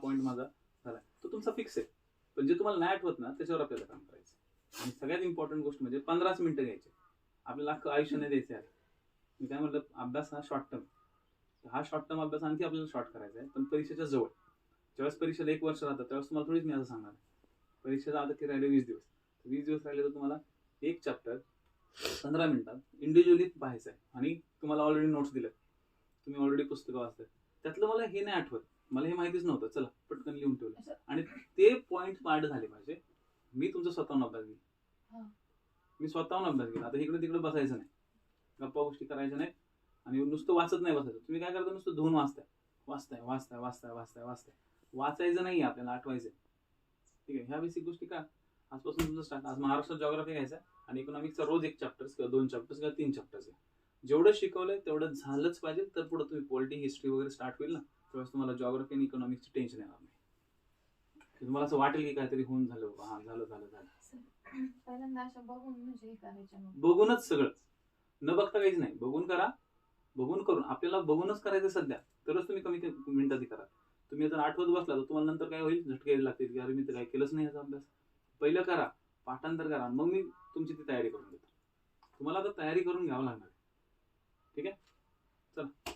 Point माझा झाला, तो तुमचा फिक्स आहे. पण जे तुम्हाला नाही आठवत ना त्याच्यावर आपल्याला काम करायचं. आणि सगळ्यात इम्पॉर्टंट गोष्ट म्हणजे 15 मिनिटं घ्यायचे. आपल्याला अख्खं आयुष्य नाही द्यायचं आहे. मी काय म्हटलं, अभ्यास हा शॉर्ट टर्म, हा शॉर्ट टर्म अभ्यास आणखी आपल्याला शॉर्ट करायचा आहे. पण परीक्षेच्या जवळ, ज्यावेळेस परीक्षेला 1 वर्ष राहतं त्यावेळेस तुम्हाला थोडीच मी असं सांगणार आहे परीक्षेला आता की राहिले 20 दिवस, 20 दिवस राहिले तर तुम्हाला एक चॅप्टर 15 मिनिटात इंडिव्हिज्युअली पाहायचं आहे. आणि तुम्हाला ऑलरेडी नोट्स दिल्यात, तुम्ही ऑलरेडी पुस्तकं वाचताय, त्यातलं मला हे नाही आठवत, मला हे माहितीच नव्हतं, चला पटकन लिहून ठेवलं. आणि ते पॉईंट पार्ट झाले पाहिजे. मी तुमचा स्वतःहून अभ्यास घेईन, मी स्वतःहून अभ्यास घेईन. आता इकडे तिकडे बसायचं नाही, गप्पा गोष्टी करायच्या नाही, आणि नुसतं वाचत नाही बसायचं. तुम्ही काय करता, नुसतं धुवून वाचताय वाचताय वाचताय वाचताय वाचताय वाचताय, वाचायचं नाही, आपल्याला आठवायचंय. ठीक आहे, ह्या बेसिक गोष्टी का आजपासून तुमचं स्टार्ट. आज महाराष्ट्र जॉग्राफी घ्यायचा आणि इकॉनॉमिक्सचा रोज 1 चॅप्टर्स किंवा 2 चॅप्टर्स किंवा 3 चॅप्टर्स घ्या. जेवढं शिकवलंय तेवढं झालंच पाहिजे, तर पुढे तुम्ही पॉलिटी हिस्ट्री वगैरे स्टार्ट होईल ना, त्यावेळेस तुम्हाला जॉग्राफी आणि इकॉनॉमिक्सचं टेन्शन येणार नाही. तुम्हाला असं वाटेल की काहीतरी होऊन झालं, हा झालं झालं झालं. पहिल्यांदा असं बघून म्हणजे करायचं, बघूनच सगळं, न बघता काहीच नाही. बघून करा, बघून करून आपल्याला बघूनच करायचं सध्या, तरच तुम्ही कमी मिनिटात करा. तुम्ही जर आठवत बसला तर तुम्हाला नंतर काय होईल, झटके यायला लागतील की अरे मी तर काय केलंच नाही याचा अभ्यास. पहिलं करा, पाठांतर करा, मग मी तुमची ती तयारी करून देतो. तुम्हाला आता तयारी करून घ्यावं लागणार. ठीक आहे, चला.